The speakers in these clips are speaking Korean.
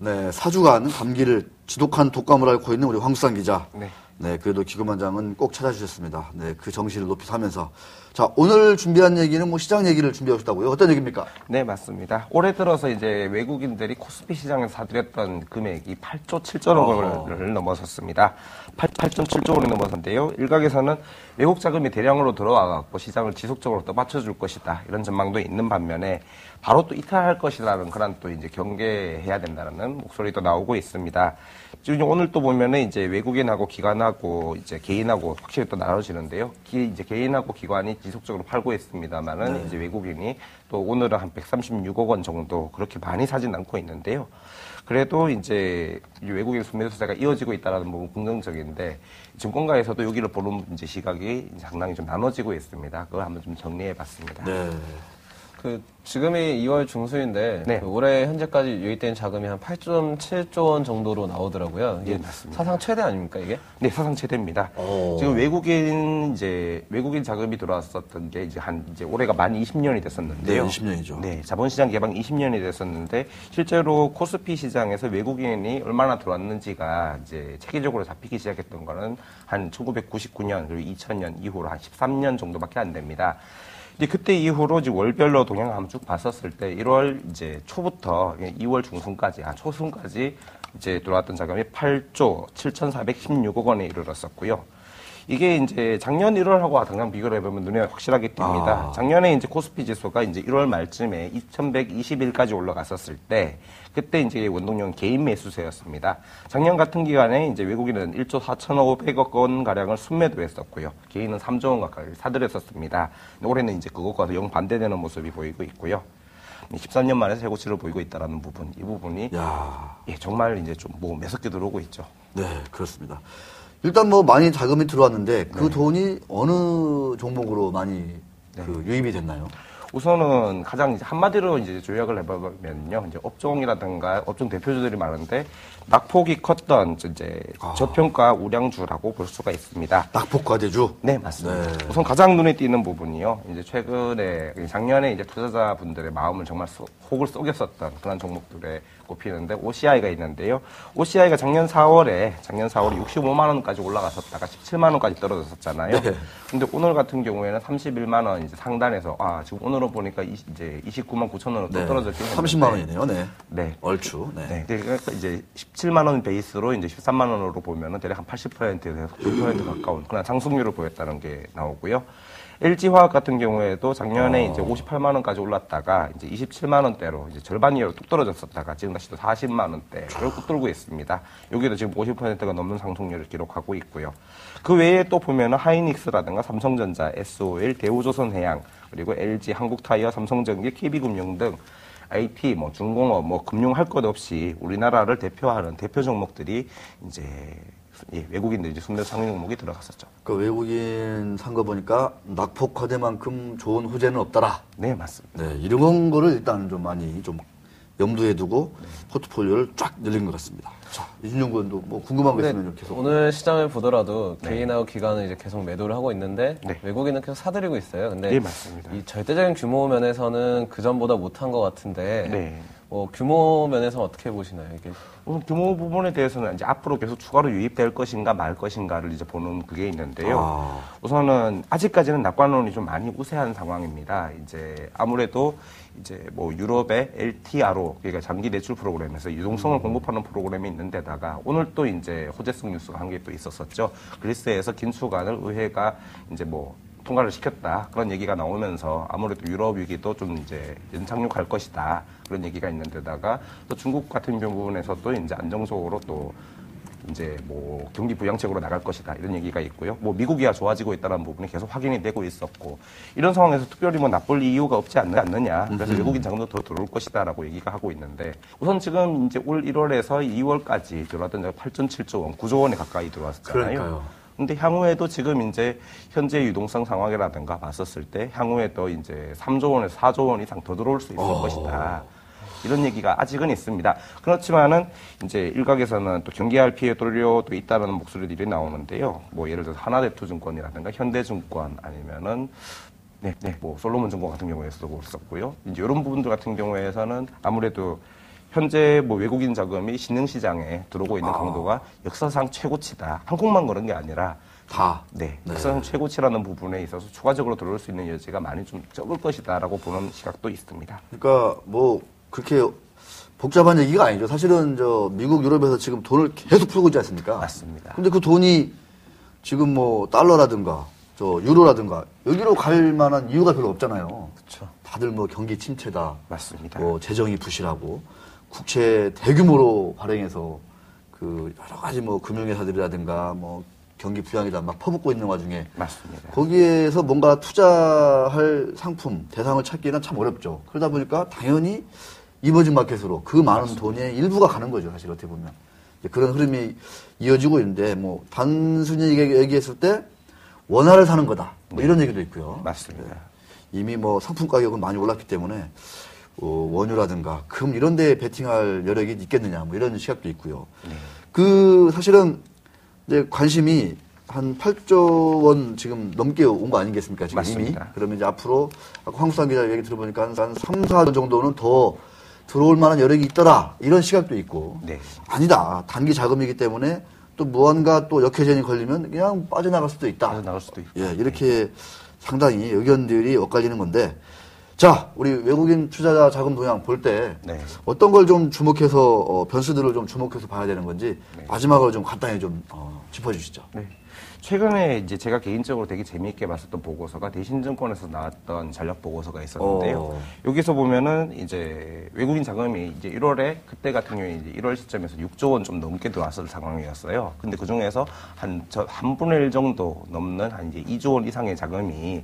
네, 4주간 감기를 지독한 독감을 앓고 있는 우리 황수산 기자. 네. 네, 그래도 기고만장은 꼭 찾아주셨습니다. 네, 그 정신을 높이 사면서. 자, 오늘 준비한 얘기는 뭐 시장 얘기를 준비하셨다고요? 어떤 얘기입니까? 네, 맞습니다. 올해 들어서 이제 외국인들이 코스피 시장에서 사들였던 금액이 8조 7조 원을 넘어섰습니다. 8.7조 원이 넘어섰는데요. 일각에서는 외국 자금이 대량으로 들어와갖고 시장을 지속적으로 떠받쳐줄 것이다. 이런 전망도 있는 반면에 바로 또 이탈할 것이라는 그런 또 이제 경계해야 된다는 목소리도 나오고 있습니다. 지금 오늘 또 보면은 이제 외국인하고 기관하고 이제 개인하고 확실히 또 나눠지는데요. 이제 개인하고 기관이 지속적으로 팔고 있습니다만은 네. 이제 외국인이 또 오늘은 한 136억 원 정도 그렇게 많이 사진 않고 있는데요. 그래도 이제 외국인 순매수세가 이어지고 있다는 부분 긍정적인데 증권가에서도 여기를 보는 이제 시각이 상당히 좀 나눠지고 있습니다. 그걸 한번 좀 정리해봤습니다. 네. 지금이 2월 중순인데 네. 올해 현재까지 유입된 자금이 한 8.7조 원 정도로 나오더라고요. 이게 네, 맞습니다. 사상 최대 아닙니까 이게? 네, 사상 최대입니다. 지금 외국인 자금이 들어왔었던 게 이제 올해가 만 20년이 됐었는데요. 네, 20년이죠. 네, 자본시장 개방 20년이 됐었는데 실제로 코스피 시장에서 외국인이 얼마나 들어왔는지가 이제 체계적으로 잡히기 시작했던 거는 한 1999년 그리고 2000년 이후로 한 13년 정도밖에 안 됩니다. 이제 그때 이후로 이제 월별로 동향을 한번 쭉 봤었을 때 1월 이제 초부터 2월 중순까지, 초순까지 이제 들어왔던 자금이 8조 7,416억 원에 이르렀었고요. 이게 이제 작년 1월하고 당장 비교를 해보면 눈에 확실하게 띕니다. 작년에 이제 코스피 지수가 이제 1월 말쯤에 2,121까지 올라갔었을 때, 그때 이제 원동력은 개인 매수세였습니다. 작년 같은 기간에 이제 외국인은 1조 4,500억 원 가량을 순매도했었고요. 개인은 3조 원 가까이 사들였었습니다. 올해는 이제 그것과 영 반대되는 모습이 보이고 있고요. 13년 만에 최고치를 보이고 있다라는 부분, 이 부분이 예, 정말 이제 좀 뭐 매섭게 들어오고 있죠. 네, 그렇습니다. 일단 뭐 많이 자금이 들어왔는데 그 돈이 어느 종목으로 많이 그 유입이 됐나요? 우선은 가장 이제 한마디로 이제 조약을 해보면요. 이제 업종이라든가 업종 대표주들이 많은데 낙폭이 컸던 이제 저평가 우량주라고 볼 수가 있습니다. 낙폭과대주? 네, 맞습니다. 네. 우선 가장 눈에 띄는 부분이요. 이제 최근에 작년에 이제 투자자분들의 마음을 정말 혹을 속였었던 그런 종목들에 꼽히는데 OCI가 있는데요. OCI가 작년 4월에 65만 원까지 올라갔었다가 17만 원까지 떨어졌었잖아요. 네. 근데 오늘 같은 경우에는 31만 원 이제 상단에서 지금 오늘은 보니까 이제 29만 9천 원으로 또 떨어졌긴 했는데 30만 원이네요. 네. 네. 얼추. 네. 네. 그러니까 이제 17만 원 베이스로 이제 13만 원으로 보면은 대략 한 80%에서 9% 가까운 그런 상승률을 보였다는 게 나오고요. LG화학 같은 경우에도 작년에 이제 58만 원까지 올랐다가 이제 27만 원대로 이제 절반 이하로 뚝 떨어졌었다가 지금 다시 또 40만 원대를 뚝 떨고 있습니다. 여기도 지금 50%가 넘는 상승률을 기록하고 있고요. 그 외에 또 보면은 하이닉스라든가 삼성전자, SOL, 대우조선해양, 그리고 LG, 한국타이어, 삼성전기, KB금융 등 IT, 뭐 중공업, 뭐 금융 할 것 없이 우리나라를 대표하는 대표 종목들이 이제 외국인들이 이제 순매수 상위 종목이 들어갔었죠. 그 외국인 산 거 보니까 낙폭과대만큼 좋은 호재는 없더라. 네, 맞습니다. 네, 이런 거를 일단 좀 많이 좀 염두에 두고 포트폴리오를 쫙 늘린 것 같습니다. 자, 이준용 군도 뭐 궁금한 거 있으면 좀 계속. 오늘 시장을 보더라도 개인하고 기관은 이제 계속 매도를 하고 있는데 네. 외국인은 계속 사들이고 있어요. 근데 네, 맞습니다. 이 절대적인 규모 면에서는 그 전보다 못한 것 같은데 네. 규모 면에서 어떻게 보시나요? 이게 우선 규모 부분에 대해서는 이제 앞으로 계속 추가로 유입될 것인가 말 것인가를 이제 보는 그게 있는데요. 우선은 아직까지는 낙관론이 좀 많이 우세한 상황입니다. 이제 아무래도 이제 뭐 유럽의 LTRO, 그러니까 장기 대출 프로그램에서 유동성을 공급하는 프로그램이 있는데다가 오늘 또 이제 호재성 뉴스가 한 개 또 있었었죠. 그리스에서 긴축안을 의회가 이제 뭐 통과를 시켰다. 그런 얘기가 나오면서 아무래도 유럽 위기도 좀 이제 연착륙할 것이다. 그런 얘기가 있는데다가 또 중국 같은 부분에서도 이제 안정적으로 또 이제 뭐 경기 부양책으로 나갈 것이다. 이런 얘기가 있고요. 뭐 미국이야 좋아지고 있다는 부분이 계속 확인이 되고 있었고 이런 상황에서 특별히 뭐 나쁠 이유가 없지 않느냐. 그래서 외국인 자금도 더 들어올 것이다라고 얘기가 하고 있는데 우선 지금 이제 올 1월에서 2월까지 들어왔던 8.7조 원, 9조 원에 가까이 들어왔잖아요. 그러니까요. 근데 향후에도 지금 이제 현재 유동성 상황이라든가 봤었을 때 향후에도 이제 3조 원에서 4조 원 이상 더 들어올 수 있을 것이다. 이런 얘기가 아직은 있습니다. 그렇지만은 이제 일각에서는 또 경계할 피해 도료도 있다는 목소리들이 나오는데요. 뭐 예를 들어서 하나대투증권이라든가 현대증권 아니면은 뭐 솔로몬증권 같은 경우에서도 그랬었고요. 이제 이런 부분들 같은 경우에서는 아무래도 현재 뭐 외국인 자금이 신흥시장에 들어오고 있는 강도가 역사상 최고치다. 한국만 그런 게 아니라 다. 네, 역사상 최고치라는 부분에 있어서 추가적으로 들어올 수 있는 여지가 많이 좀 적을 것이다라고 보는 시각도 있습니다. 그러니까 뭐 그렇게 복잡한 얘기가 아니죠. 사실은 저 미국, 유럽에서 지금 돈을 계속 풀고 있지 않습니까? 맞습니다. 근데 그 돈이 지금 뭐 달러라든가 저 유로라든가 여기로 갈 만한 이유가 별로 없잖아요. 그렇죠. 다들 뭐 경기 침체다. 맞습니다. 뭐 재정이 부실하고 국채 대규모로 발행해서 그 여러 가지 뭐 금융회사들이라든가 뭐 경기 부양이다 막 퍼붓고 있는 와중에 맞습니다. 거기에서 뭔가 투자할 상품 대상을 찾기는 참 어렵죠. 그러다 보니까 당연히 이머징 마켓으로 그 많은 맞습니다. 돈의 일부가 가는 거죠. 사실 어떻게 보면 그런 흐름이 이어지고 있는데 뭐 단순히 얘기했을 때 원화를 사는 거다 뭐 이런 얘기도 있고요. 맞습니다. 이미 뭐 상품 가격은 많이 올랐기 때문에 원유라든가 금 이런 데에 베팅할 여력이 있겠느냐 뭐 이런 시각도 있고요. 그 사실은 이제 관심이 한 8조 원 지금 넘게 온 거 아니겠습니까? 지금 맞습니다. 이미. 그러면 이제 앞으로 아까 황수산 기자 얘기 들어보니까 한 3, 4조 정도는 더 들어올 만한 여력이 있더라. 이런 시각도 있고. 네. 아니다. 단기 자금이기 때문에 또 무언가 또 역회전이 걸리면 그냥 빠져나갈 수도 있다. 빠져나갈 수도 있고. 예, 이렇게 상당히 의견들이 엇갈리는 건데. 자, 우리 외국인 투자자 자금 동향 볼 때 네. 어떤 걸 좀 주목해서 변수들을 좀 주목해서 봐야 되는 건지 네. 마지막으로 좀 간단히 좀 짚어주시죠. 네. 최근에 이제 제가 개인적으로 되게 재미있게 봤었던 보고서가 대신증권에서 나왔던 전략 보고서가 있었는데요. 여기서 보면은 이제 외국인 자금이 이제 1월에 그때 같은 경우에 이제 1월 시점에서 6조 원 좀 넘게 들어왔을 상황이었어요. 근데 그 중에서 한 분의 1 정도 넘는 한 이제 2조 원 이상의 자금이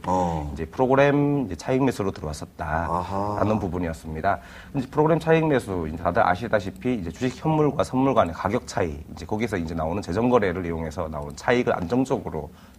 이제 프로그램 이제 차익 매수로 들어왔었다라는 부분이었습니다. 이제 프로그램 차익 매수 이제 다들 아시다시피 이제 주식 현물과 선물 간의 가격 차이 이제 거기서 이제 나오는 재정 거래를 이용해서 나오는 차익을 안정적으로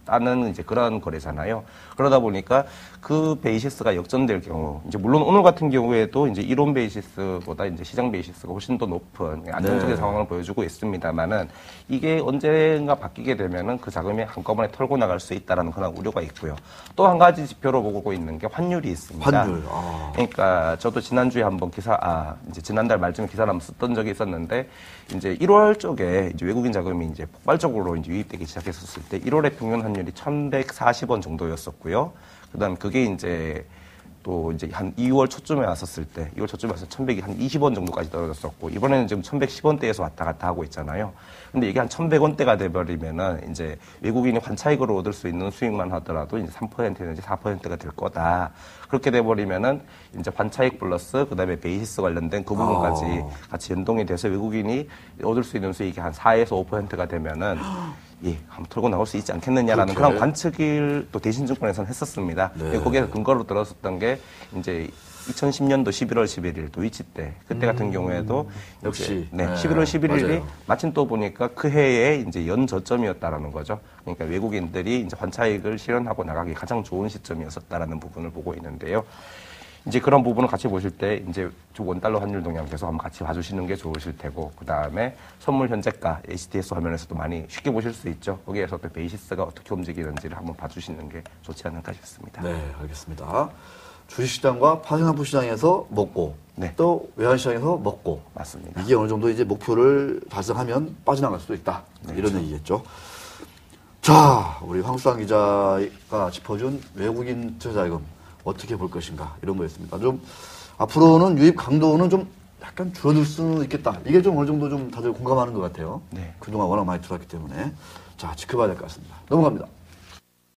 따는 이제 그런 거래잖아요. 그러다 보니까 그 베이시스가 역전될 경우, 이제 물론 오늘 같은 경우에도 이제 이론 베이시스보다 이제 시장 베이시스가 훨씬 더 높은 안정적인 상황을 보여주고 있습니다만은 이게 언젠가 바뀌게 되면은 그 자금이 한꺼번에 털고 나갈 수 있다라는 그런 우려가 있고요. 또 한 가지 지표로 보고 있는 게 환율이 있습니다. 환율. 그러니까 저도 지난주에 한번 이제 지난달 말쯤에 기사를 한번 썼던 적이 있었는데 이제 1월 쪽에 이제 외국인 자금이 이제 폭발적으로 이제 유입되기 시작했었을 때 1월에 평균 환율이 1,140원 정도였었고요. 그다음 그게 이제 또 이제 한 2월 초쯤에 왔었을 때, 2월 초쯤에 와서 1,100이 한 20원 정도까지 떨어졌었고, 이번에는 지금 1,110원대에서 왔다 갔다 하고 있잖아요. 근데 이게 한 1,100원대가 돼버리면은 이제 외국인이 환차익으로 얻을 수 있는 수익만 하더라도 이제 3%내지 4%가 될 거다. 그렇게 돼버리면은 이제 환차익 플러스 그다음에 베이시스 관련된 그 부분까지 같이 연동이 돼서 외국인이 얻을 수 있는 수익이 한 4에서 5%가 되면은 예, 한번 털고 나올 수 있지 않겠느냐라는 그런 관측을 또 대신증권에서는 했었습니다. 네. 거기에서 근거로 들었었던 게 이제 2010년도 11월 11일 도이치 때 그때 같은 경우에도 역시 네, 네, 11월 11일이 맞아요. 마침 또 보니까 그 해에 이제 연 저점이었다라는 거죠. 그러니까 외국인들이 이제 환차익을 실현하고 나가기 가장 좋은 시점이었었다라는 부분을 보고 있는데요. 이제 그런 부분을 같이 보실 때 이제 원달러 환율 동향 계속 한번 같이 봐주시는 게 좋으실 테고 그 다음에 선물 현재가 HTS 화면에서도 많이 쉽게 보실 수 있죠. 거기에서 또 베이시스가 어떻게 움직이는지를 한번 봐주시는 게 좋지 않을까 싶습니다. 네, 알겠습니다. 주식시장과 파생상품 시장에서 먹고 네. 또 외환시장에서 먹고 맞습니다. 이게 어느 정도 이제 목표를 달성하면 빠져나갈 수도 있다. 네, 이런 그렇죠. 얘기겠죠. 자, 우리 황수상 기자가 짚어준 외국인 투자자금 어떻게 볼 것인가 이런 거였습니다. 좀 앞으로는 유입 강도는 좀 약간 줄어들 수는 있겠다. 이게 좀 어느 정도 좀 다들 공감하는 것 같아요. 네. 그동안 워낙 많이 들어왔기 때문에 자 지켜봐야 될 것 같습니다. 넘어갑니다.